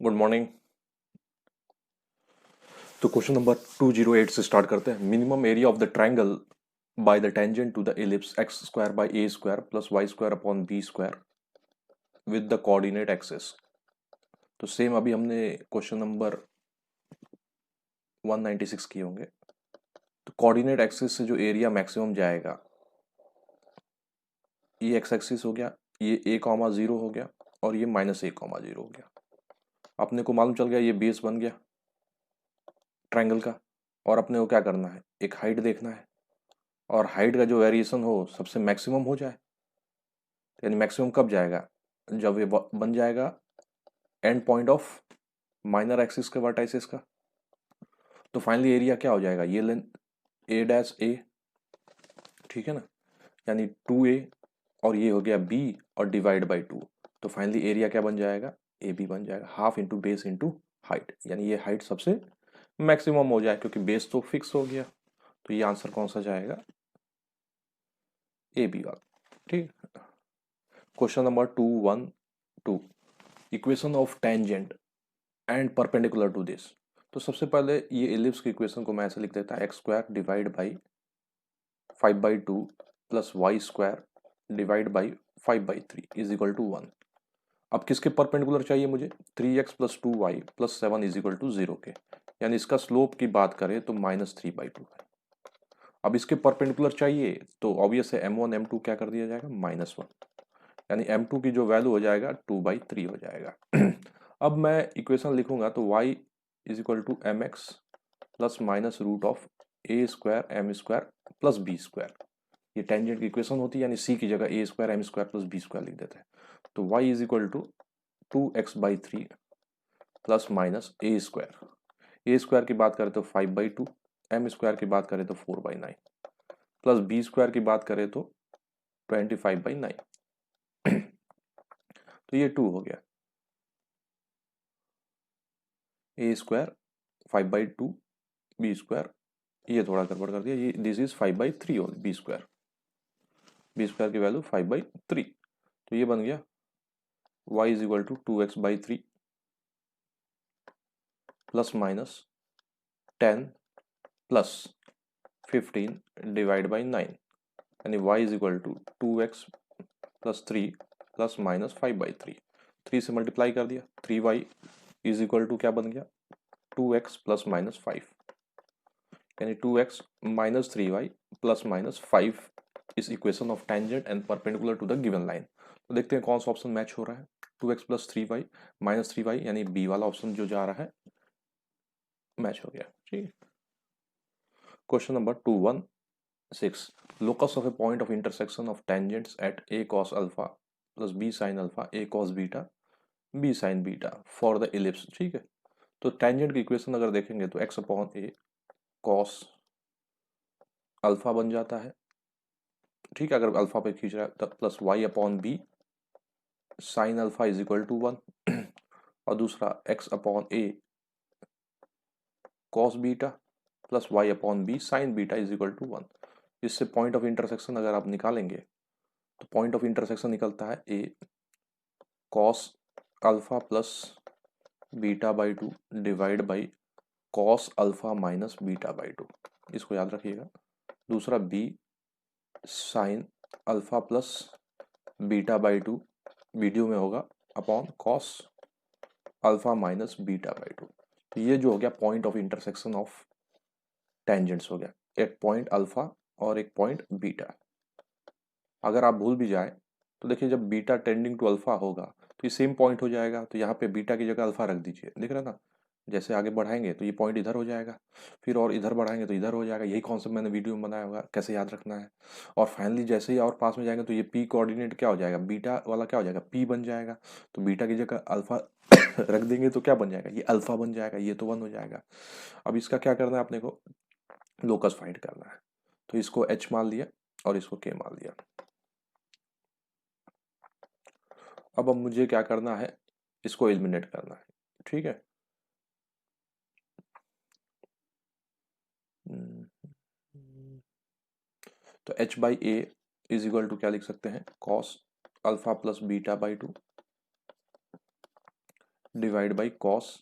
Good morning. तो question number 208 से start करते हैं। Minimum area of the triangle by the tangent to the ellipse x square by a square plus y square upon B square with the coordinate axis. तो same अभी हमने question number 196 किए होंगे। तो coordinate axis से जो area maximum जाएगा, ये एक्स एक्सिस हो गया, ये ए कॉमा जीरो हो गया और ये माइनस ए कॉमा जीरो हो गया। अपने को मालूम चल गया ये बेस बन गया ट्राइंगल का। और अपने को क्या करना है, एक हाइट देखना है और हाइट का जो वेरिएशन हो सबसे मैक्सिमम हो जाए। यानी मैक्सिमम कब जाएगा, जब ये बन जाएगा and point of minor axis के वर्टाइसिस का। तो फाइनली एरिया क्या हो जाएगा, ये लेंथ ए डैश ए, ठीक है ना, यानी 2a और ये हो गया b और डिवाइड बाई 2। तो फाइनली एरिया क्या बन जाएगा, ए बी बन जाएगा, half into base into height, यानी ये हाइट सबसे मैक्सिमम हो जाए क्योंकि बेस तो फिक्स हो गया। तो ये आंसर कौन सा जाएगा, ए बी वाला। ठीक। Question number 212, equation of tangent and perpendicular to this. तो सबसे पहले ये एलिप्स की इक्वेशन को मैं ऐसे लिख देता है, x square divide by 5/2 plus y square divide by 5/3 is equal to 1। अब किसके परपेंडिकुलर चाहिए मुझे, 3x plus 2y plus 7 is equal to 0 के, यानी इसका स्लोप की बात करें तो -3/2 है। अब इसके परपेंडिकुलर चाहिए तो ऑब्वियस है m1 m2 क्या कर दिया जाएगा, -1, यानी m2 की जो वैल्यू हो जाएगा 2/3 हो जाएगा। अब मैं इक्वेशन लिखूंगा तो y is equal to M X plus minus root of A square M square plus B square. ये टेंजेंट की इक्वेशन होती है, यानी सी की जगह A square M square plus B square लिख देते हैं। तो y is equal to 2x/3 plus minus A square की बात करें तो 5/2, एम स्क्वायर की बात करें तो 4/9 प्लस बी स्क्वायर की बात करें तो 25/9। तो ये 2 हो गया, ए स्क्वायर 5/2 बी स्क्वायर, ये थोड़ा गड़बड़ कर दिया, ये दिस इज 5/3 हो बी स्क्वायर की वैल्यू 5/3। तो ये बन गया y is equal to 2x/3 plus minus 10 plus 15 divide by 9, यानी y is equal to 2x plus 3 plus minus 5/3। 3 से मल्टीप्लाई कर दिया, 3y इज इक्वल टू क्या बन गया, 2x प्लस माइनस 5, यानी 2x minus 3y plus minus 5 इस equation of tangent and perpendicular to the given line. तो देखते हैं कौन सा ऑप्शन मैच हो रहा है, 2x plus 3y minus 3y, यानी बी वाला ऑप्शन जो जा रहा है मैच हो गया। ठीक। Question number 216, locus of A point of intersection of tangents at a cos alpha plus b sin alpha a cos beta b sin beta for the ellipse. ठीक है, तो टेंजेंट की इक्वेशन अगर देखेंगे तो x upon a cos alpha बन जाता है, ठीक है, अगर अल्फा पे खींच रहा है तब, plus y upon b sine alpha is equal to 1 और दूसरा x upon a cos beta plus y upon b sine beta is equal to 1। इससे पॉइंट ऑफ इंटरसेक्शन अगर आप निकालेंगे तो पॉइंट ऑफ इंटरसेक्शन निकलता है a cos alpha plus beta by 2 divide by cos alpha minus beta by 2, इसको याद रखिएगा। दूसरा b sine alpha plus beta by 2, video में होगा upon cos alpha minus beta by 2। तो ये जो हो गया point of intersection of tangents हो गया, एक पॉइंट अल्फा और एक पॉइंट बीटा। अगर आप भूल भी जाए तो देखिए जब बीटा टेंडिंग टू अल्फा होगा तो ये सेम पॉइंट हो जाएगा, तो यहाँ पे बीटा की जगह अल्फा रख दीजिए, दिख रहा है ना। जैसे आगे बढ़ाएंगे तो ये पॉइंट इधर हो जाएगा, फिर और इधर बढ़ाएंगे तो इधर हो जाएगा। यही कॉन्सेप्ट मैंने वीडियो में बनाया होगा कैसे याद रखना है। और फाइनली जैसे ही और पास में जाएंगे तो ये पी कोऑर्डिनेट क्या हो जाएगा, बीटा वाला क्या हो जाएगा, पी बन जाएगा। तो बीटा की जगह अल्फा रख देंगे तो क्या बन जाएगा, ये अल्फा बन जाएगा, ये तो 1 हो जाएगा। अब इसका क्या करना है अपने को, लोकस फाइंड करना है। तो इसको एच मान लिया और इसको के मान लिया। अब मुझे क्या करना है, इसको एलिमिनेट करना है। ठीक है, तो h by a is equal to क्या लिख सकते हैं, cos alpha plus beta by 2 divide by cos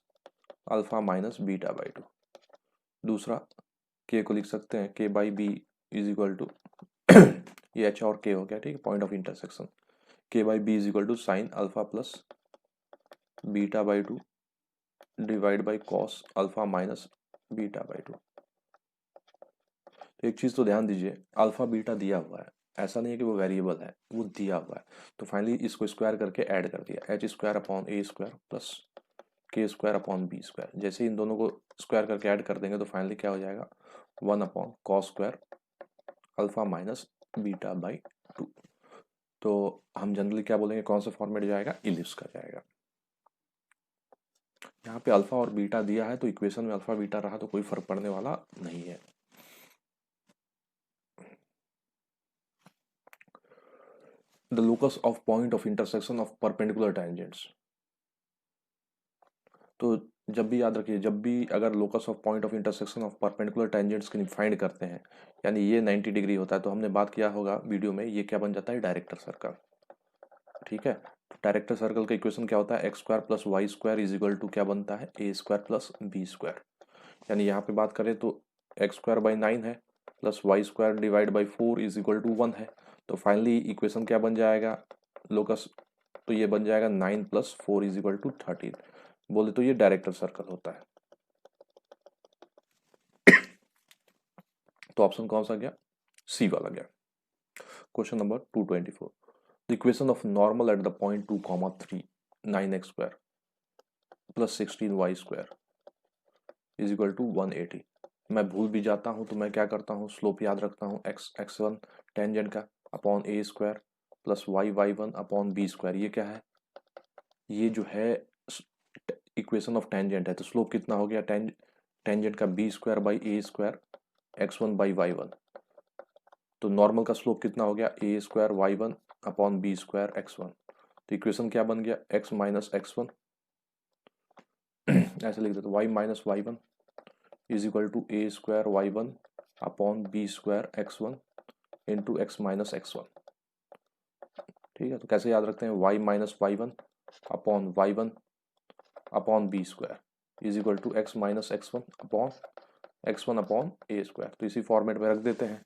alpha minus beta by two. दूसरा के को लिख सकते हैं k by b is equal to ये एच और के हो गया, ठीक है, point of intersection. K by b is equal to sine alpha plus beta by two divide by cos alpha minus beta by to. तो एक चीज़ तो ध्यान दीजिए, अल्फा बीटा दिया हुआ है, ऐसा नहीं है कि वो वेरिएबल है, वो दिया हुआ है। तो फाइनली इसको स्क्वायर करके ऐड कर दिया, एच स्क्वायर अपॉन ए स्क्वायर प्लस के स्क्वायर अपॉन बी स्क्वायर। जैसे इन दोनों को स्क्वायर करके ऐड कर देंगे तो फाइनली क्या हो जाएगा, 1 upon cos square alpha minus beta by to. तो हम जनरली क्या बोलेंगे, कौन सा फॉर्मेट जाएगा, इलिप्स का जाएगा। यहाँ पे अल्फा और बीटा दिया है तो इक्वेशन में अल्फा बीटा रहा तो कोई फर्क पड़ने वाला नहीं है। The locus of point of intersection of perpendicular tangents. तो जब भी याद रखिए, जब भी अगर locus of point of intersection of perpendicular tangents की फाइंड करते हैं, यानी ये 90 डिग्री होता है, तो हमने बात किया होगा वीडियो में, ये क्या बन जाता है, डायरेक्टर सर्कल। ठीक है, तो डायरेक्टर सर्कल का इक्वेशन क्या होता है, x square plus y square is equal to क्या बनता है, ए स्क्वायर प्लस बी स्क्वायर। यानी यहाँ पे बात करें तो एक्स स्क्वायर बाई 9 है plus y square divide by 4 is equal to 1 है। तो फाइनली इक्वेशन क्या बन जाएगा लोकस, तो ये बन जाएगा 9 प्लस 4 इज इक्वल टू 13। बोले तो ये डायरेक्टर सर्कल होता है। तो ऑप्शन कौन सा गया, सी वाला गया। Question number 224, the equation of normal at the point 2,3 9x square plus 16y square is equal to 180। मैं भूल भी जाता हूं तो मैं क्या करता हूं, स्लोप याद रखता हूं, x1 टेंजेंट का अपॉन ए square plus y1 upon B square. ये क्या है, ये जो है इक्वेशन ऑफ टेंजेंट है, तो स्लोप कितना हो गया, टेंजेंट का B square by A square x1 by y1। तो नॉर्मल का स्लोप कितना हो गया, A square y1 upon B square x1। तो इक्वेशन क्या बन गया, x माइनस x1 ऐसे लिख देते, y minus y1 is equal to a square y1 upon B square x1 into x minus x1। ठीक है, तो कैसे याद रखते हैं, y minus y1 upon y1 upon B square is equal to x minus x1 upon x1 upon A square. तो इसी format में रख देते हैं।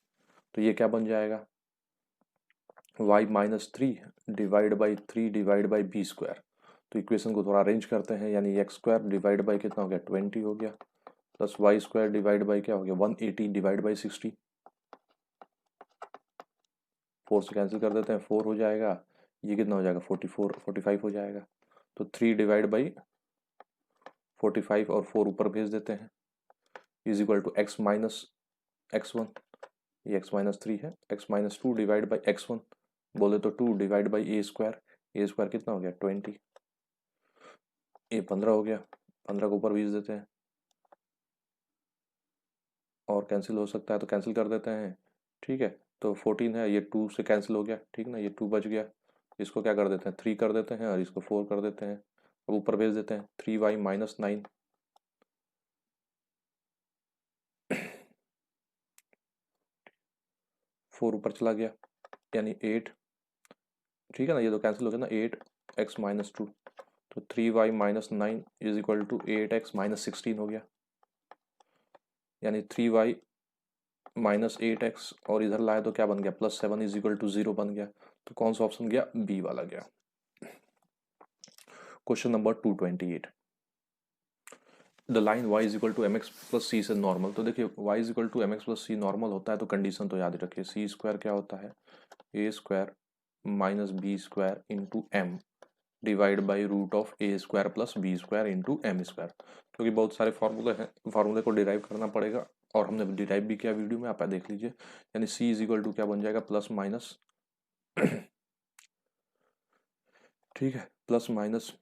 तो ये क्या बन जाएगा, y minus 3 divide by 3 divide by b square. तो इक्वेशन को थोड़ा अरेंज करते हैं, यानी एक्स स्क्वायर डिवाइड बाई कितना हो गया, 20 हो गया, plus y square divide by क्या हो गया, 180 डिवाइड बाई 60। 4 से कैंसिल कर देते हैं, 4 हो जाएगा, ये कितना हो जाएगा, 45 हो जाएगा। तो 3 डिवाइड बाई 45 और 4 ऊपर भेज देते हैं, is equal to x minus x1, ये x माइनस 3 है, x minus 2 divide by x1, बोले तो 2 डिवाइड बाई ए स्क्वायर कितना हो गया, 20, ये 15 हो गया, 15 को ऊपर भेज देते हैं और कैंसिल हो सकता है तो कैंसिल कर देते हैं। ठीक है, तो 14 है, ये 2 से कैंसिल हो गया, ठीक ना, ये 2 बच गया। इसको क्या कर देते हैं, 3 कर देते हैं और इसको 4 कर देते हैं, अब ऊपर भेज देते हैं, 3y माइनस 9 4 ऊपर चला गया, यानी 8। ठीक है ना, ये तो कैंसिल हो गया ना, 8x माइनस 2। तो 3y minus 9 is equal to 8x minus 16 हो गया, यानी 3y माइनस 8x और इधर लाए तो क्या बन गया, प्लस 7 इज इक्वल टू 0 बन गया। तो कौन सा ऑप्शन गया, बी वाला गया। Question number 228, the line y is equal to M X plus C से नॉर्मल। तो देखिए y is equal to M X plus C normal होता है तो कंडीशन तो याद रखिए, सी स्क्वायर क्या होता है, ए square minus B square into M divide by root of A square plus B square into M square. क्योंकि बहुत सारे फार्मूले हैं, फार्मूले को डिराइव करना पड़ेगा और हमने डिराइव भी किया वीडियो में, आप देख लीजिए। यानी सी इज इक्वल टू क्या बन जाएगा, प्लस माइनस ठीक है, प्लस माइनस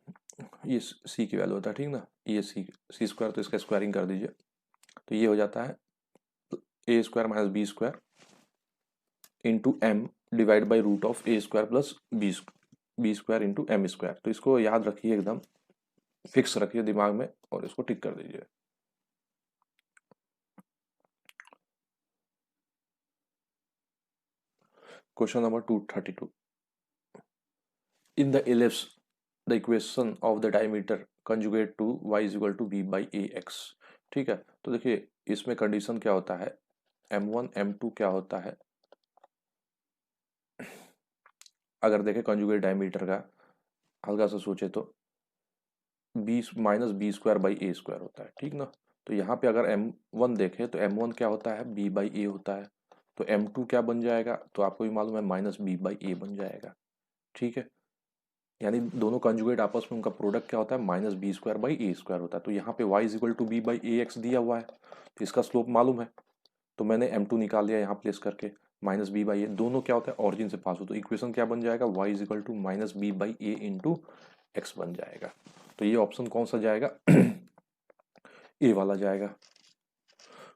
ये सी की वैल्यू होता है, ठीक ना, ये सी स्क्वायर, तो इसका स्क्वायरिंग कर दीजिए, तो ये हो जाता है ए square minus B square into M divide by root of A square plus B square into M square. तो इसको याद रखिए, एकदम फिक्स रखिए दिमाग में और इसको टिक कर दीजिए। Question number 232, in the ellipse the equation of the diameter conjugate to y is equal to b by a x. ठीक है, तो देखिए इसमें कंडीशन क्या होता है, m1 m2 क्या होता है, अगर देखें कंजुगेट डायमीटर का हल्का सा सोचे तो 20 minus B square by A square होता है, ठीक ना। तो यहाँ पे अगर m1 देखें तो m1 क्या होता है, b बाई ए होता है। तो m2 क्या बन जाएगा, तो आपको भी मालूम है माइनस बी बाई ए बन जाएगा। ठीक है, यानी दोनों कंजुगेट आपस में उनका प्रोडक्ट क्या होता है, minus B square by A square होता है। तो यहाँ पे y is equal to b by a x दिया हुआ है, तो इसका स्लोप मालूम है, तो मैंने m2 निकाल लिया यहाँ प्लेस करके, माइनस बी बाई ए, दोनों क्या होता है ऑरिजिन से पास हो, तो इक्वेशन क्या बन जाएगा, y is equal to minus B by a into x बन जाएगा। तो ये ऑप्शन कौन सा जाएगा, ए वाला जाएगा।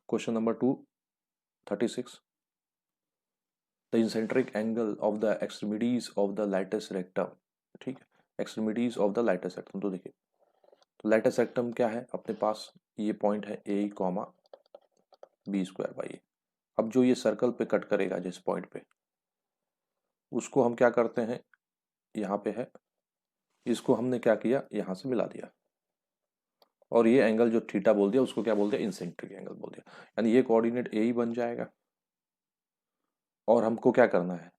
Question number 236, the eccentric angle of the extremities of the latus rectum. ठीक है, extremities of the latus rectum, तो देखिए तो लैटिस रेक्टम क्या है अपने पास, ये पॉइंट है ए कॉमा बी स्क्वायर बाई ए। अब जो ये सर्कल पे कट करेगा जिस पॉइंट पे, उसको हम क्या करते हैं, यहाँ पे है, इसको हमने क्या किया यहाँ से मिला दिया, और ये एंगल जो थीटा बोल दिया उसको क्या बोल दिया, इंसेंट्रिक एंगल बोल दिया, यानी ये कोऑर्डिनेट ए ही बन जाएगा। और हमको क्या करना है,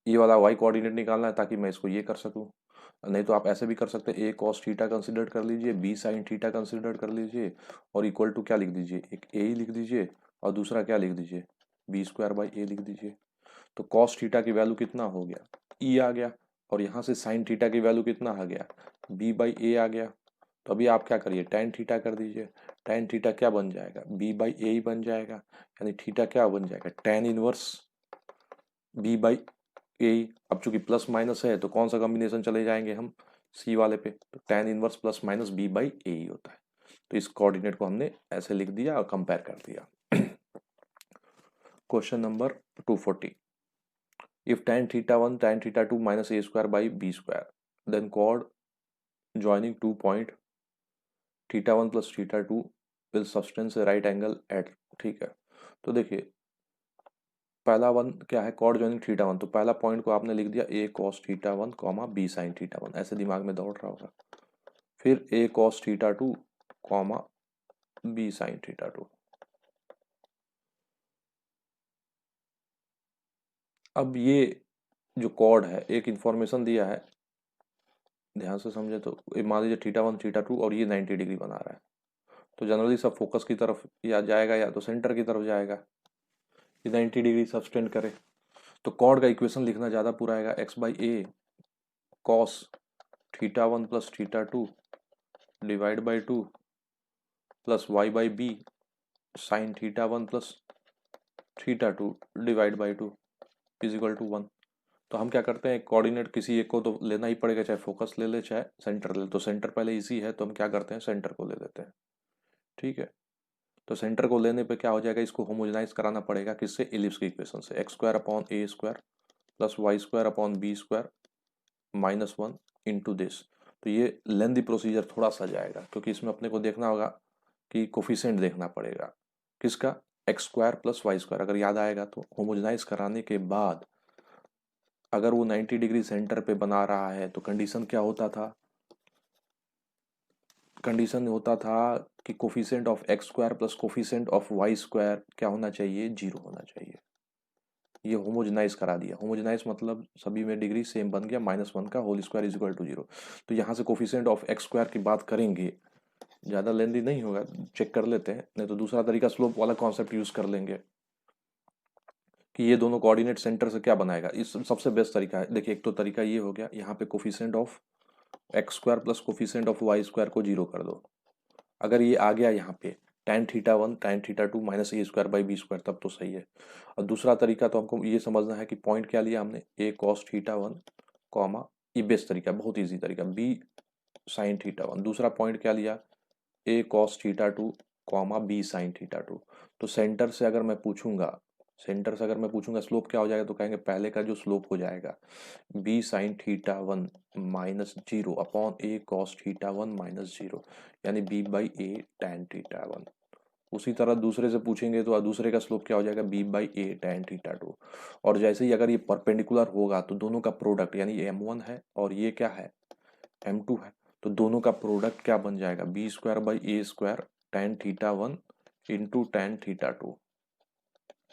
ये वाला वाई कोऑर्डिनेट निकालना है ताकि मैं इसको ये कर सकूं। नहीं तो आप ऐसे भी कर सकते हैं, ए कॉस थीटा कंसिडर कर लीजिए, बी साइन थीटा कंसिडर कर लीजिए, और इक्वल टू क्या लिख दीजिए, एक ए ही लिख दीजिए और दूसरा क्या लिख दीजिए, बी स्क्वायर बाई ए लिख दीजिए। तो कॉस थीटा की वैल्यू कितना हो गया, ई आ गया, और यहाँ से साइन थीटा की वैल्यू कितना आ गया, बी बाई ए आ गया। तो अभी आप क्या करिए, टैन थीटा कर दीजिए, टैन थीटा क्या बन जाएगा, बी बाई ए ही बन जाएगा, यानी थीटा क्या बन जाएगा, टैन इनवर्स बी बाई ए। अब चूंकि प्लस माइनस है तो कौन सा कॉम्बिनेशन चले जाएंगे हम, सी वाले पे, तो tan inverse plus minus B by A ही होता है। तो इस कोऑर्डिनेट को हमने ऐसे लिख दिया और कंपेयर कर दिया। Question number 240, if tan theta 1 tan theta 2 minus a square by b square, then chord joining 2 point theta 1 plus theta 2 will subtend a right angle at। ठीक है, तो देखिए पहला वन क्या है, कॉर्ड जॉइनिंग थीटा 1, तो पहला पॉइंट को आपने लिख दिया a cos theta 1 comma b sin theta 1, ऐसे दिमाग में दौड़ रहा होगा। फिर a cos theta 2 comma b sin theta 2। अब ये जो कॉर्ड है एक इंफॉर्मेशन दिया है, ध्यान से समझे तो मान लीजिए थीटा 1 थीटा 2 और ये 90 डिग्री बना रहा है, तो जनरली सब फोकस की तरफ या जाएगा या तो सेंटर की तरफ जाएगा, ये 90 डिग्री सबटेंड करे। तो कॉर्ड का इक्वेशन लिखना ज़्यादा पूरा आएगा, x by a cos theta 1 plus theta 2 divide by 2 plus y by b sine theta 1 plus theta 2 divide by 2 is equal to 1। तो हम क्या करते हैं, कोऑर्डिनेट किसी एक को तो लेना ही पड़ेगा, चाहे फोकस ले ले चाहे सेंटर ले ले। तो सेंटर पहले इजी है तो हम क्या करते हैं, सेंटर को ले लेते हैं। ठीक है, तो सेंटर को लेने पे क्या हो जाएगा, इसको होमोजेनाइज कराना पड़ेगा किससे, इलिप्स की इक्वेशन से, x square upon A square plus y square upon B square minus 1 into this. तो ये लेंदी प्रोसीजर थोड़ा सा जाएगा क्योंकि इसमें अपने को देखना होगा कि कोफिशिएंट देखना पड़ेगा किसका, x square plus y square. अगर याद आएगा तो होमोजेनाइज कराने के बाद अगर वो 90 डिग्री सेंटर पे बना रहा है तो कंडीशन क्या होता था, कंडीशन होता था कि coefficient of x square plus coefficient of y square क्या होना चाहिए, 0 होना चाहिए। ये होमोजेनाइज करा दिया, होमोजेनाइज मतलब सभी में डिग्री सेम बन गया, -1 का whole square is equal to 0। तो यहाँ से कोफिशिएंट ऑफ एक्स स्क्वायर की बात करेंगे, ज़्यादा लेंदी नहीं होगा, चेक कर लेते हैं, नहीं तो दूसरा तरीका स्लोप वाला कॉन्सेप्ट यूज कर लेंगे कि ये दोनों कोऑर्डिनेट सेंटर से क्या बनाएगा। इस सबसे बेस्ट तरीका है, देखिए एक तो तरीका ये हो गया, यहाँ पे coefficient of x square plus coefficient of y square को 0 कर दो। अगर ये आ गया यहाँ पे tan theta 1 tan theta 2 minus A square by b square, तब तो सही है। और दूसरा तरीका तो हमको ये समझना है कि पॉइंट क्या लिया हमने, ए कॉस थीटा 1 कॉमा, ये बेस्ट तरीका, बहुत ईजी तरीका, बी साइन थीटा 1। दूसरा पॉइंट क्या लिया, A cos theta 2 comma B sine theta 2। तो सेंटर से अगर मैं पूछूंगा, सेंटर से अगर मैं पूछूंगा स्लोप क्या हो जाएगा, तो कहेंगे पहले का जो स्लोप हो जाएगा B sine theta 1 minus 0 upon A cos theta 1 minus 0, यानी B by A tan theta 1। उसी तरह दूसरे से पूछेंगे तो दूसरे का स्लोप क्या हो जाएगा, b by A tan theta 2। और जैसे ही अगर ये परपेंडिकुलर होगा तो दोनों का प्रोडक्ट यानी M1 है और ये क्या है, m2 है, तो दोनों का प्रोडक्ट क्या बन जाएगा, b square by A square tan theta 1 into tan theta 2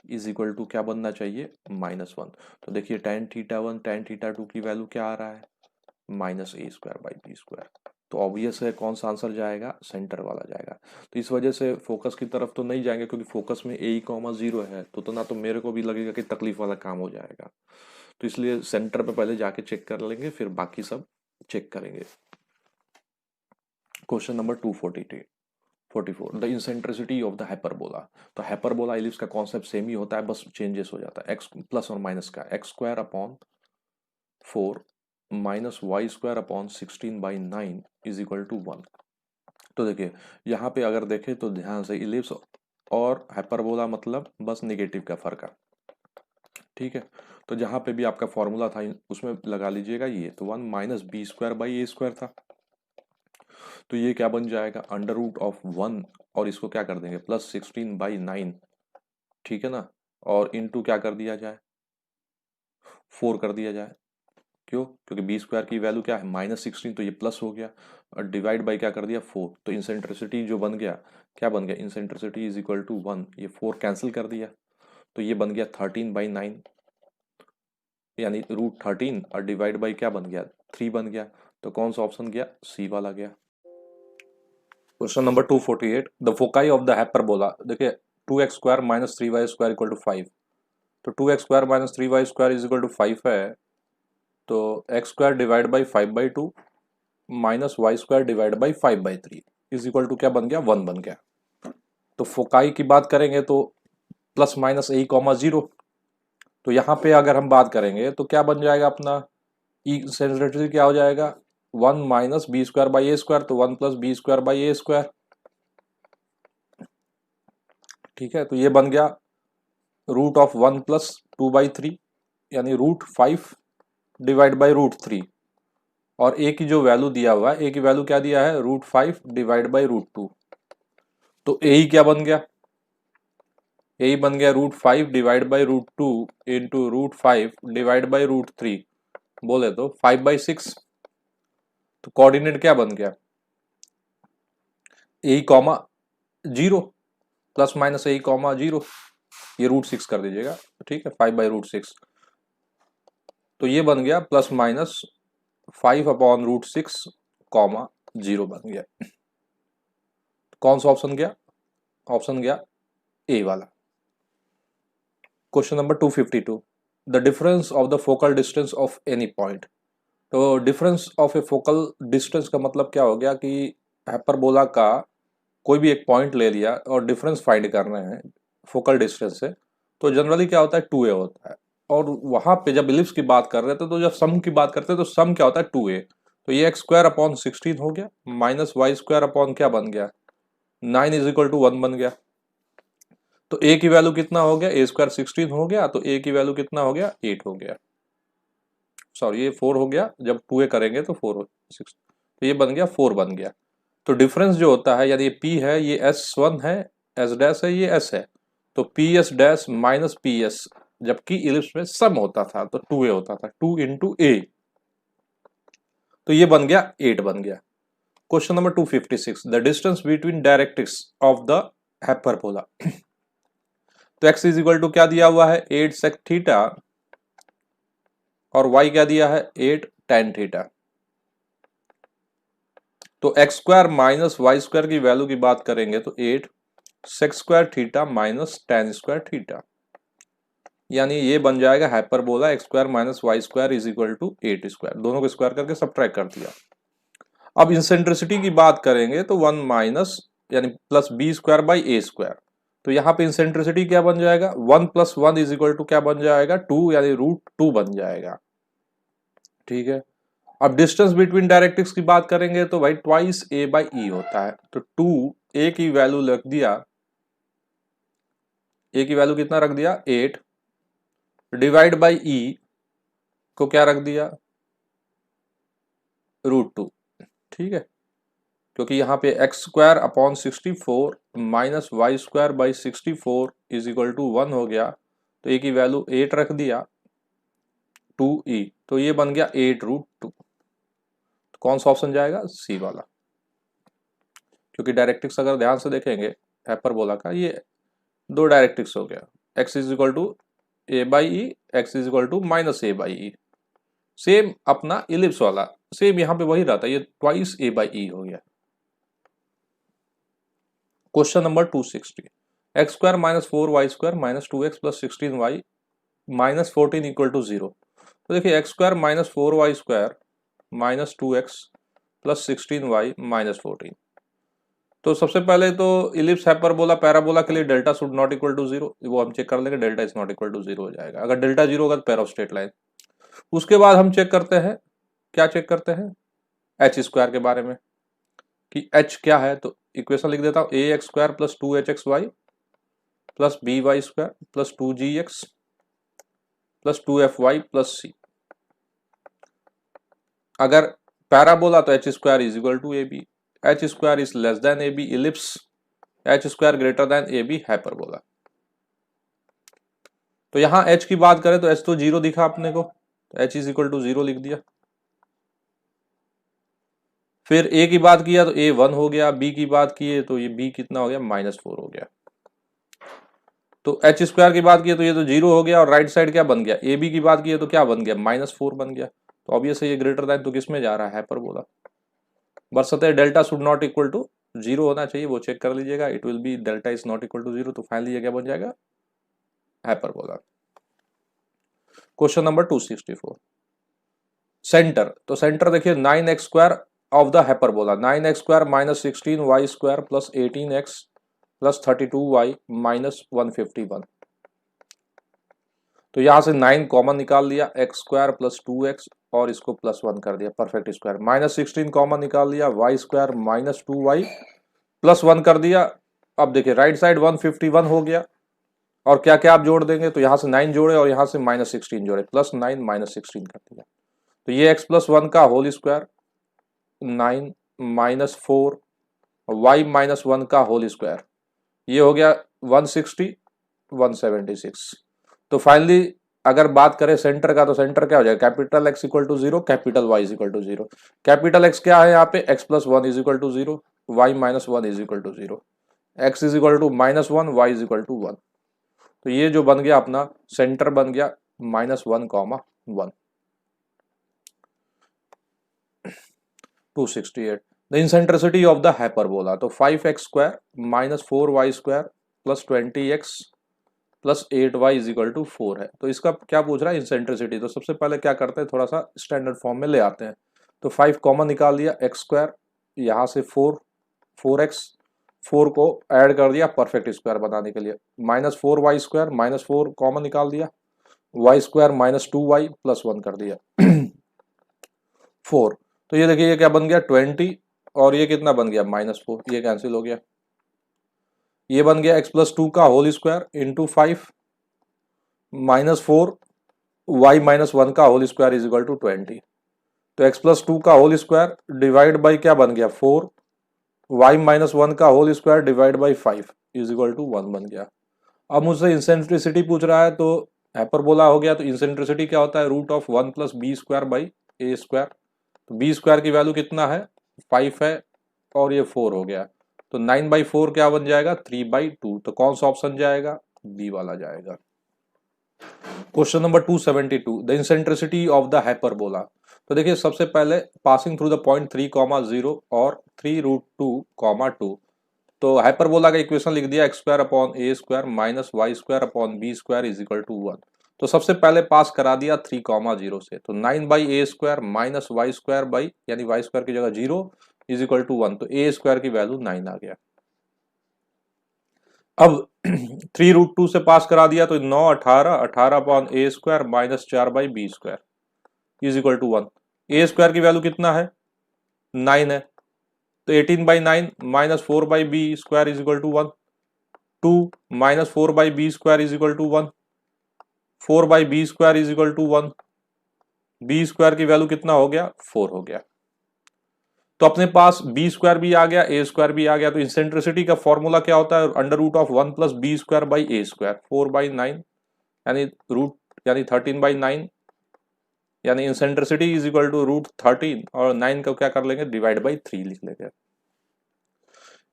is equal to क्या बनना चाहिए, -1। तो देखिए tan थीटा 1 tan थीटा 2 की वैल्यू क्या आ रहा है, -a square by b square. तो ऑब्वियस है कौन सा आंसर जाएगा, सेंटर वाला जाएगा। तो इस वजह से फोकस की तरफ तो नहीं जाएंगे, क्योंकि फोकस में ए कॉमा 0 है, तो ना तो मेरे को भी लगेगा कि तकलीफ वाला काम हो जाएगा। तो इसलिए सेंटर पे पहले जाके चेक कर लेंगे, फिर बाकी सब चेक करेंगे। Question number 244 the eccentricity of the hyperbola. तो हाइपरबोला इलिप्स का कॉन्सेप्ट सेम ही होता है, बस चेंजेस हो जाता है, एक्स प्लस और माइनस का, X square upon 4 minus Y square upon 16/9 is equal to 1। तो देखिए यहाँ पे अगर देखें तो ध्यान से इलिप्स और हाइपरबोला मतलब बस निगेटिव का फर्क है, ठीक है। तो जहाँ पे भी आपका फॉर्मूला था उसमें लगा लीजिएगा ये, तो 1 minus B square by A square था, तो ये क्या बन जाएगा, अंडर रूट ऑफ 1 और इसको क्या कर देंगे प्लस 16/9, ठीक है ना, और इनटू क्या कर दिया जाए, 4 कर दिया जाए। क्यों, क्योंकि बी स्क्वायर की वैल्यू क्या है -16, तो ये प्लस हो गया, और डिवाइड बाई क्या कर दिया 4, तो इंसेंट्रिसिटी जो बन गया, क्या बन गया, इंसेंट्रिसिटी इज इक्वल टू 1, ये 4 कैंसिल कर दिया, तो ये बन गया 13/9, यानी √13, और डिवाइड बाई क्या बन गया 3 बन गया। तो कौन सा ऑप्शन गया, सी वाला गया। Question number 248 the foci of the hyperbola. देखिए 2x square minus 3y square equal to 5, तो 2x square minus 3y square is equal to 5 है, तो x square divide by 5/2 minus Y square divide by 5/3 is equal to क्या बन गया, 1 बन गया। तो फोकाई की बात करेंगे तो प्लस माइनस ए कॉमा 0, तो यहाँ पे अगर हम बात करेंगे तो क्या बन जाएगा अपना, ई सेंसिटिविटी क्या हो जाएगा, 1 minus B square by A square, तो 1 plus B square by A square, ठीक है। तो ये बन गया रूट ऑफ 1 प्लस 2/3, यानी √5 डिवाइड बाई √3, और ए की जो वैल्यू दिया हुआ है, ए की वैल्यू क्या दिया है, √5 डिवाइड बाई √2, तो ए ही क्या बन गया, ए बन गया √5 divide by √2 into √5 divide by √3, बोले तो 5/6। तो कोऑर्डिनेट क्या बन गया, ए कॉमा 0 प्लस माइनस ए कॉमा 0, ये √6 कर दीजिएगा, ठीक है, 5/6, तो ये बन गया प्लस माइनस 5/√6 कॉमा 0 बन गया। कौन सा ऑप्शन गया, ऑप्शन गया ए वाला। Question number 252 the difference of the focal distance of any point. तो difference of a focal distance का मतलब क्या हो गया कि हाइपरबोला का कोई भी एक पॉइंट ले लिया और डिफरेंस फाइंड करना है फोकल डिस्टेंस से, तो जनरली क्या होता है 2a होता है, और वहां पे जब इलिप्स की बात कर रहे थे तो जब सम की बात करते हैं तो सम क्या होता है 2a, तो ये x स्क्वायर अपॉन 16 हो गया माइनस वाई स्क्वायर अपॉन क्या बन गया 9 इज इक्वल टू 1 बन गया। तो a की वैल्यू कितना हो गया, a स्क्वायर 16 हो गया, तो a की वैल्यू कितना हो गया 8 हो गया, सॉरी ये 4 हो गया, जब 2a करेंगे तो 4 हो 6, तो ये बन गया 4 बन गया। तो डिफरेंस जो होता है, यदि P है ये S1 है, S डैश है ये S है, तो PS डैश माइनस PS, जबकि इलिप्स में सम होता था तो 2a होता था, 2 इंटू a, तो ये बन गया 8 बन गया। Question number 256 the distance between directrix of the hyperbola. तो x इज इक्वल टू क्या दिया हुआ है 8 sec थीटा, और y क्या दिया है 8 tan थीटा। तो x square minus Y square की वैल्यू की बात करेंगे तो 8 sec square theta minus tan square theta, यानी ये बन जाएगा hyperbola x square minus Y square is equal to 8 square, दोनों को स्क्वायर करके सब्ट्रैक्ट कर दिया। अब इंसेंट्रिसिटी की बात करेंगे तो 1 माइनस यानी plus B square by A square, तो यहाँ पे इंसेंट्रिसिटी क्या बन जाएगा 1 + 1 इज इक्वल टू क्या बन जाएगा 2, यानी √2 बन जाएगा, ठीक है। अब डिस्टेंस बिटवीन डायरेक्ट्रिक्स की बात करेंगे तो भाई ट्वाइस a बाई ई होता है, तो 2 a की वैल्यू रख दिया, a की वैल्यू कितना रख दिया 8, डिवाइड बाई ई को क्या रख दिया √2, ठीक है, क्योंकि यहाँ पे x square upon 64 minus Y square by 64 is equal to 1 हो गया, तो ए की वैल्यू 8 रख दिया 2e, तो ये बन गया 8√2। कौन सा ऑप्शन जाएगा? सी वाला, क्योंकि डायरेक्ट्रिक्स अगर ध्यान से देखेंगे हाइपरबोला का, ये दो डायरेक्ट्रिक्स हो गया, x is equal to a by e, x is equal to minus a by e. Same अपना इलिप्स वाला सेम यहाँ पे वही रहता है, ये ट्वाइस ए बाई ई हो गया। Question number 260, x square minus 4 y square minus 2x plus 16y minus 14 equal to 0। तो देखिए x square minus 4 y square minus 2x plus 16y minus 14। तो सबसे पहले तो इलिप्स हाइपरबोला पैराबोला के लिए delta should not equal to 0, वो हम चेक कर लेंगे, delta is not equal to 0 हो जाएगा। अगर डेल्टा 0 होगा तो पैरा ऑफ स्ट्रेट लाइन। उसके बाद हम चेक करते हैं, क्या चेक करते हैं? एच स्क्वायर के बारे में कि एच क्या है। तो इक्वेशन लिख देता हूं, A X square plus 2hxy plus B Y square plus 2gx plus 2fy plus C. अगर पैराबोला तो H square is equal to A B, H square is less than A B ellipse, H square greater than A B hyperbola. तो यहां H की बात करें तो H तो 0 दिखा अपने को, तो एच इज इक्वल टू 0 लिख दिया। फिर ए की बात किया तो ए 1 हो गया, बी की बात किए तो ये बी कितना हो गया? -4 हो गया। तो एच स्क्वायर की बात की तो ये तो 0 हो गया, और राइट साइड क्या बन गया? ए बी की बात की तो क्या बन गया? -4 बन गया। तो ऑब्वियसली ये ग्रेटर देन तो किस में जा रहा है? हाइपरबोला। बरसते delta should not equal to 0 होना चाहिए, वो चेक कर लीजिएगा। It will be delta is not equal to 0, तो फाइनली ये क्या बन जाएगा? हाइपरबोला। Question number 264, centre. तो सेंटर देखिए 9x square of the hyperbola, 9x square minus 16y square plus 18x plus 32y minus 151। तो यहां से 9 कॉमन निकाल लिया, एक्स स्क्वायर प्लस 2x और इसको प्लस 1 कर दिया, परफेक्ट स्क्वायर। माइनस 16 कॉमन निकाल लिया, Y square minus 2y plus 1 कर दिया। अब देखिए राइट साइड 151 हो गया, और क्या क्या आप जोड़ देंगे? तो यहां से 9 जोड़े और यहां से -16 जोड़े, +9 -16 कर दिया। तो ये x प्लस 1 का whole square 9 minus 4 y minus 1 का होल स्क्वायर, ये हो गया 160 176। तो फाइनली अगर बात करें सेंटर का, तो सेंटर क्या हो जाएगा? Capital X equal to 0, capital Y equal to 0। Capital X क्या है यहाँ पे? x plus 1 is equal to 0, y minus 1 is equal to 0, x is equal to -1, y is equal to 1। तो ये जो बन गया अपना सेंटर बन गया -1, 1। 268, the eccentricity of the hyperbola. तो 5x square minus 4y square plus 20x plus 8y is equal to 4 है। तो इसका क्या पूछ रहा है? इंसेंट्रिसिटी। तो सबसे पहले क्या करते हैं, थोड़ा सा स्टैंडर्ड फॉर्म में ले आते हैं। तो 5 कॉमन निकाल दिया, एक्स स्क्वायर यहाँ से 4x 4 को ऐड कर दिया परफेक्ट स्क्वायर बनाने के लिए, -4y स्क्वायर -4 कॉमन निकाल दिया, y स्क्वायर -2y प्लस 1 कर दिया 4। तो ये देखिए ये क्या बन गया? 20, और ये कितना बन गया? -4, ये कैंसिल हो गया। ये बन गया x प्लस 2 का whole square into 5 -4 y minus 1 का whole square is equal to 20। तो x प्लस 2 का होल स्क्वायर डिवाइड बाई क्या बन गया? 4 y माइनस 1 का whole square divide by 5 is equal to 1 बन गया। अब मुझसे इंसेंट्रिसिटी पूछ रहा है, तो हाइपरबोला हो गया, तो इंसेंट्रिसिटी क्या होता है? √1 plus B square by A square. तो बी स्क्वायर की वैल्यू कितना है? 5 है, और ये 4 हो गया। तो 9/4 क्या बन जाएगा? 3/2। तो कौन सा ऑप्शन जाएगा? बी वाला जाएगा। Question number 272, the eccentricity of the hyperbola. तो देखिए सबसे पहले पासिंग थ्रू द पॉइंट 3,0 और 3√2,2। तो हाइपरबोला का इक्वेशन लिख दिया, x square upon A square minus Y square upon B square is equal to 1। तो सबसे पहले पास करा दिया 3,0 से, तो 9/a square minus Y square by, यानी वाई स्क्वायर की जगह 0 इज इक्वल टू 1। तो ए स्क्वायर की वैल्यू 9 आ गया। अब 3√2 से पास करा दिया, तो 9 18 upon A square minus 4/b square is equal to 1। A square की वैल्यू कितना है? 9 है, तो 18/9 minus 4/b square is equal to 1। 2 minus 4/b square is equal to 1, 4/b square is equal to 1। B square की value कितना हो गया? 4 हो गया। तो अपने पास बी स्क्वायर भी आ गया, ए स्क्वायर भी आ गया। तो इंसेंट्रिसिटी का फॉर्मूला क्या होता है? √1 plus B square by A square, 4/9 यानी 13/9 यानी इंसेंट्रिसिटी इज इक्वल टू √13 और 9 को क्या कर लेंगे डिवाइड बाई 3 लिख लेंगे।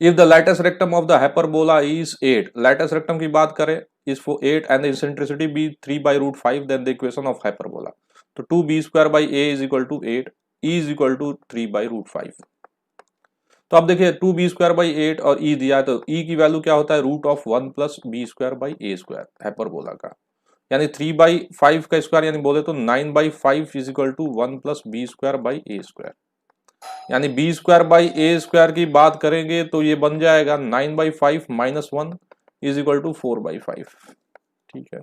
If the latus rectum of the hyperbola is 8, latus rectum की बात करें is 8 and the eccentricity be 3/√5, then the equation of hyperbola, तो 2b² a is equal to 8, e is equal to 3/√5। तो अब देखिए 2b² 8 और e दिया है, तो e की वैल्यू क्या होता है √1 + b² a² हाइपरबोला का, यानी 3/5 का स्क्वायर यानी बोले तो 9/5 is equal to 1 + b² a², यानी b² की बात करेंगे तो ये बन जाएगा 9/5 - 1 इज इक्वल टू 4/5। ठीक है,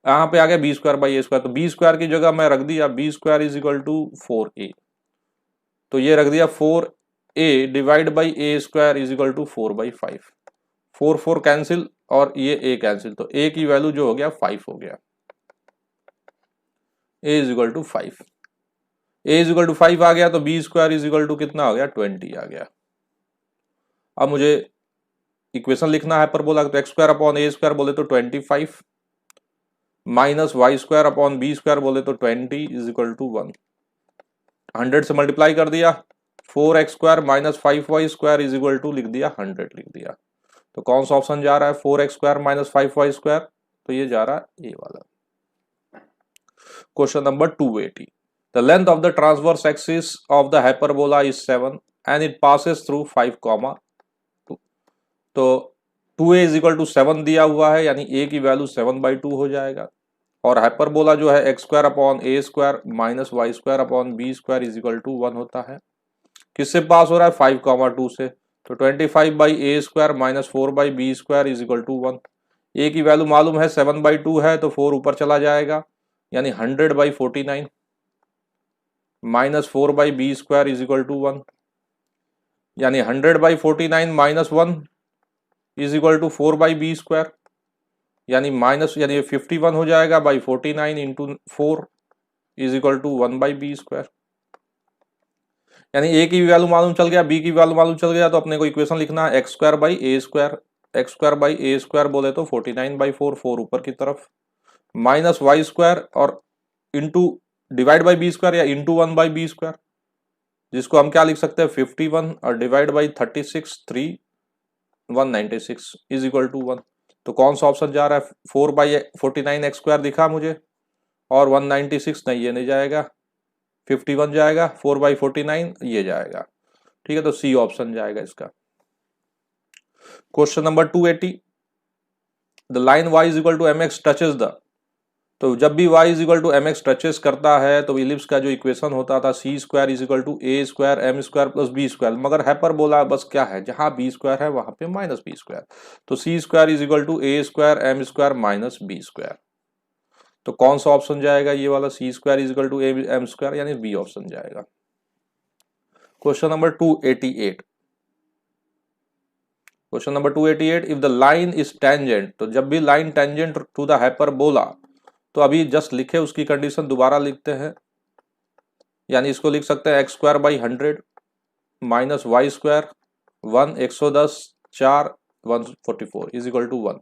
यहाँ पे आ गया b² a², तो b² की जगह मैं रख दिया b² is equal to 4a, तो ये रख दिया 4a divide by a² is equal to 4/5, 4 cancel और ये a कैंसिल, तो a की वैल्यू जो हो गया 5 हो गया, a is equal to 5, a is equal to 5 आ गया, तो b² इज इक्वल टू कितना हो गया 20 आ गया। अब मुझे इक्वेशन लिखना है हाइपरबोला, तो x² अपॉन a² बोले तो 25 माइनस y² अपॉन b² बोले तो 20 इज इक्वल टू 1, 100 से मल्टीप्लाई कर दिया, 4x² minus 5y² is equal to लिख दिया 100 लिख दिया, तो कौन सा ऑप्शन जा रहा है 4x² माइनस 5y², तो ये जा रहा है ए वाला। Question number 280, the length of the transverse axis of the hyperbola is 7 and it passes through 5, तो 2a इज इक्वल टू 7 दिया हुआ है, यानी a की वैल्यू 7/2 हो जाएगा, और हाइपरबोला जो है x² upon a² minus y² upon b² is equal to 1 होता है, किससे पास हो रहा है 5, 2 से, तो 25/a² minus 4/b² is equal to 1, a की वैल्यू मालूम है 7/2 है, तो 4 ऊपर चला जाएगा, यानी 100/49 minus 4/b² is equal to 1, यानी 100/49 minus 1 is equal to 4/b², यानी माइनस यानी 51 हो जाएगा by 49 into 4 is equal to 1/b², यानी a की वैल्यू मालूम चल गया, b की वैल्यू मालूम चल गया, तो अपने को इक्वेशन लिखना है x²/a², x²/a² बोले तो 49/4, 4 ऊपर की तरफ, माइनस y² और इंटू डिवाइड बाई b² या इंटू 1/b², जिसको हम क्या लिख सकते हैं 51 और divide by 36 3 196 is equal to 1, तो कौन सा ऑप्शन जा रहा है 4/49 x² दिखा मुझे, और 196 नहीं, ये नहीं जाएगा, 51 जाएगा, 4/49 ये जाएगा, ठीक है, तो सी ऑप्शन जाएगा इसका। Question number 280, the line y is equal to mx touches the, तो जब भी y is equal to mx touches करता है तो इलिप्स का जो इक्वेशन होता था c² is equal to a² m² plus b², मगर हाइपरबोला बस क्या है जहां b² है वहां पे माइनस b², तो c² is equal to a² m² minus b², तो कौन सा ऑप्शन जाएगा ये वाला c² is equal to m², यानी बी ऑप्शन जाएगा। Question number 288, question number 288, if the line is tangent, तो जब भी line tangent to the hyperbola, तो अभी जस्ट लिखे उसकी कंडीशन दोबारा लिखते हैं, यानी इसको लिख सकते हैं x²/100 minus y² 1 110 4 144 is equal to 1,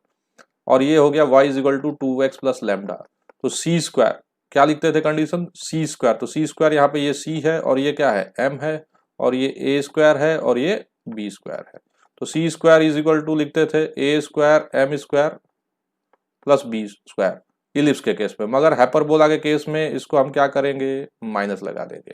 और ये हो गया y is equal to 2x plus lambda, तो c² क्या लिखते थे कंडीशन c², तो c² यहाँ पे ये c है और ये क्या है m है और ये a² है और ये b² है, तो c² इज इक्वल टू लिखते थे a² m² plus b², ellipse के केस में, मगर हाइपरबोला के केस में इसको हम क्या करेंगे माइनस लगा देंगे,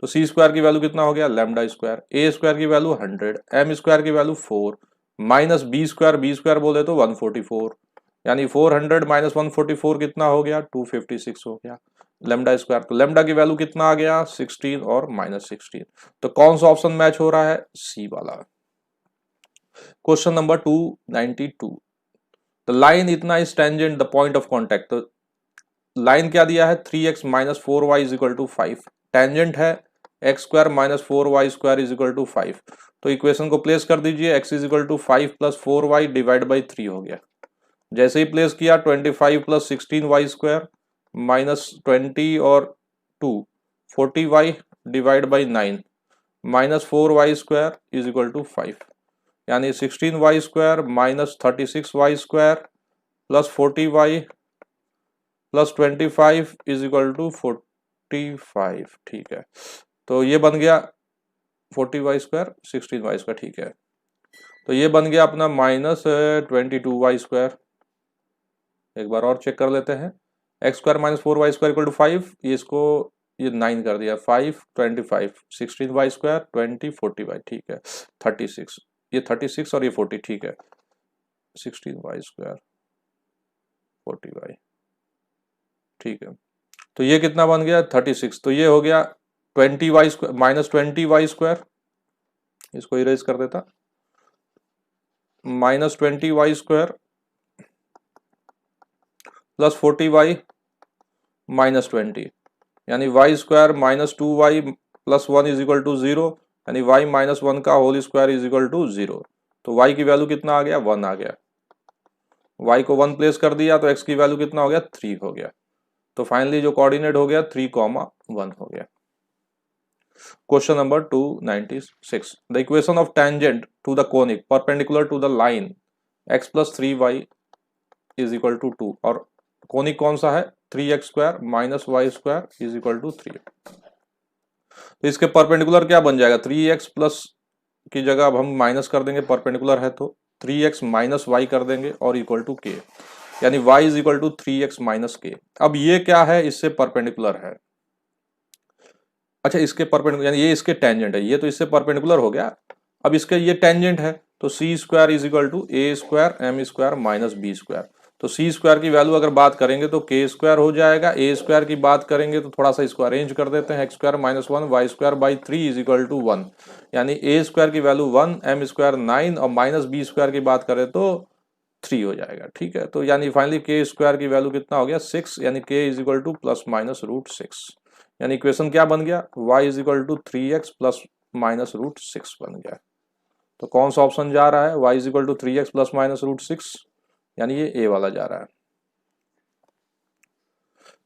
तो c² की वैल्यू कितना हो गया λ², a² की वैल्यू 100, m² की वैल्यू 4 माइनस b² बोले तो 144, यानी 400 माइनस 144 कितना हो गया 256 हो गया λ², तो लैम्डा की वैल्यू कितना आ गया 16 और माइनस 16, तो कौन सा ऑप्शन मैच हो रहा है सी वाला। क्वेश्चन नंबर 292, द लाइन इतना is tangent the point of contact, तो लाइन क्या दिया है 3x minus 4y is equal to 5, tangent है x² minus 4y² is equal to 5, तो इक्वेशन को प्लेस कर दीजिए, x is equal to 5 plus 4y divide by 3 हो गया, जैसे ही प्लेस किया 25 प्लस 16y² माइनस 20 और 2 40y divide by 9 minus 4y² is equal to 5, यानी 16y² minus 36y² plus 40y plus 25 is equal to 45, ठीक है। तो ये बन गया 40y² 16y², ठीक है। तो ये बन गया अपना -22y²। एक बार और चेक कर लेते हैं। x² - 4y² = 5, ये इसको ये 9 कर दिया। 5 25 16y² 20 40y, ठीक है। 36, ये 36 और ये 40, ठीक है। 16y² 40y, ठीक है। तो ये कितना बन गया 36। तो ये हो गया 20y² -20y², इसको इरेज कर देता। -20y² प्लस 40y -20, यानी y² -2y plus 1 is equal to 0, यानी y -1 का whole square is equal to 0। तो y की वैल्यू कितना आ गया 1 आ गया। y को 1 प्लेस कर दिया तो x की वैल्यू कितना हो गया 3 हो गया। तो फाइनली जो कोऑर्डिनेट हो गया 3,1 हो गया। Question number 296, the equation of tangent to the conic perpendicular to the line x + 3y is equal to 2, और कोनिक कौन सा है 3x² - y² is equal to 3। तो इसके परपेंडिकुलर क्या बन जाएगा 3x प्लस की जगह अब हम माइनस कर देंगे, परपेंडिकुलर है तो 3x - y कर देंगे और इक्वल टू k, यानी y is equal to 3x - k। अब ये क्या है इससे परपेंडिकुलर है। अच्छा, इसके परपेंडिकुलर यानी ये इसके टेंजेंट है, ये तो इससे परपेंडिकुलर हो गया। अब इसके ये टेंजेंट है तो c² is equal to a² m² - b²। तो c² की वैल्यू अगर बात करेंगे तो k² हो जाएगा, a² की बात करेंगे तो थोड़ा सा इसको अरेंज कर देते हैं, x² - 1 y² / 3 is equal to 1, यानी a² की वैल्यू 1, m² 9 और -b² की बात करें तो 3 हो जाएगा, ठीक है। तो यानी फाइनली k² की वैल्यू कितना हो गया 6, यानी k इज इक्वल टू ±√6, यानी इक्वेशन क्या बन गया y is equal to 3x ±√6 बन गया। तो कौन सा ऑप्शन जा रहा है y is equal to 3x ±√6, यानी ये ए वाला जा रहा है।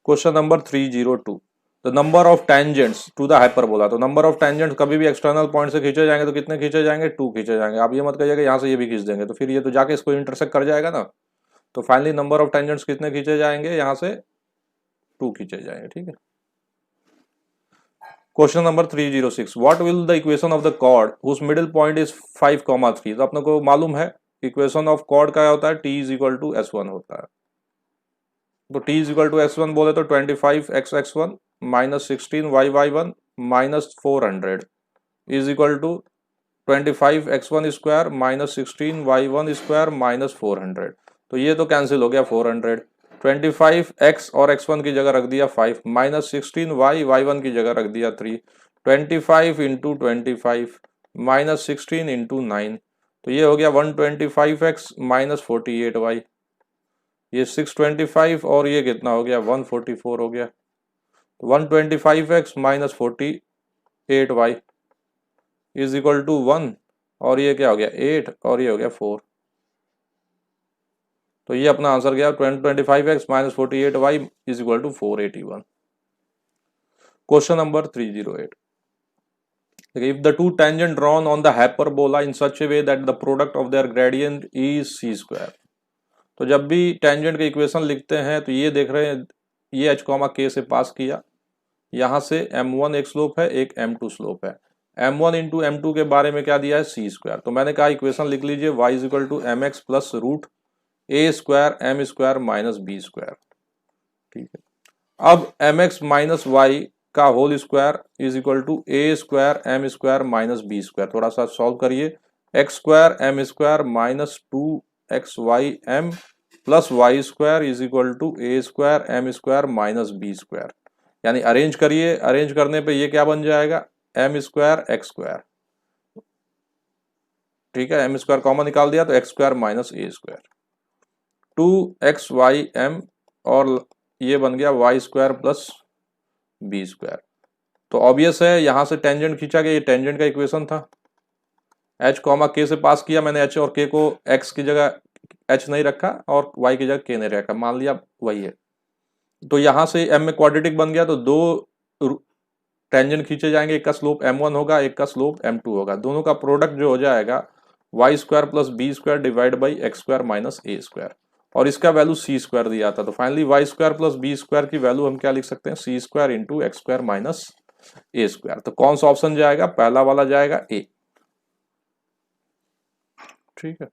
Question number 302, the number of tangents to the hyperbola. तो नंबर ऑफ टेंजेंट्स कभी भी एक्सटर्नल पॉइंट से खींचे जाएंगे तो कितने खींचे जाएंगे 2 खींचे जाएंगे। आप ये मत कहिएगा यहाँ से ये भी खींच देंगे तो फिर ये तो जाके इसको इंटरसेक्ट कर जाएगा ना। तो फाइनली नंबर ऑफ टेंजेंट्स कितने खींचे जाएंगे, यहाँ से 2 खींचे जाएंगे, ठीक है। Question number 306, what will the equation of the chord whose middle point is 5,3। तो अपने को मालूम है इक्वेशन ऑफ कॉर्ड क्या होता है, t is equal to s1 होता है। तो t is equal to s1 बोले तो 25x(x1) - 16y(y1) - 400 is equal to 25x1² - 16y1² - 400। तो ये तो कैंसिल हो गया 400, 25x और x1 की जगह रख दिया 5, -16y y1 की जगह रख दिया 3, 25 इंटू 25 -16 इंटू 9, तो ये हो गया 125x - 48y, ये 625 और ये कितना हो गया 144 हो गया। 125x - 48y is equal to 1, और ये क्या हो गया 8 और ये हो गया 4। तो ये अपना आंसर गया 25x - 48y is equal to 481। Question number 308, if the two tangent drawn on the hyperbola in such a way that the product of their gradient is c²। तो जब भी टेंजेंट के इक्वेशन लिखते हैं तो ये देख रहे हैं ये h, k से पास किया, यहाँ से m1 एक स्लोप है, एक m2 स्लोप है। m1 इंटू m2 के बारे में क्या दिया है c²। तो मैंने कहा इक्वेशन लिख लीजिए y is equal to mx plus root a² m² - b², ठीक है। अब mx माइनस वाई का whole square is equal to a² m² - b²। थोड़ा सा सॉल्व करिए, x² m² - 2xym plus y² is equal to a² m² - b², यानी arrange करिए, arrange करने पे ये क्या बन जाएगा m² x², ठीक है। m² कॉमन निकाल दिया तो x² माइनस a², 2xym और ये बन गया y² प्लस b²। तो ऑब्वियस है यहां से टेंजेंट खींचा गया, ये टेंजेंट का इक्वेशन था। h, k से पास किया मैंने, h और k को x की जगह h नहीं रखा और y की जगह k नहीं रखा, मान लिया वही है। तो यहां से m में क्वाड्रेटिक बन गया तो दो टेंजेंट खींचे जाएंगे, एक का स्लोप m1 होगा, एक का स्लोप m2 होगा। दोनों का प्रोडक्ट जो हो जाएगा y² plus b² divide by x² minus a²। और इसका वैल्यू सी स्क्वायर दिया था, तो finally Y square plus B square की वैल्यू हम क्या लिख सकते हैं, C square into X square minus ए स्क्वायर। तो कौन सा ऑप्शन जाएगा, पहला वाला जाएगा, ए। ठीक है।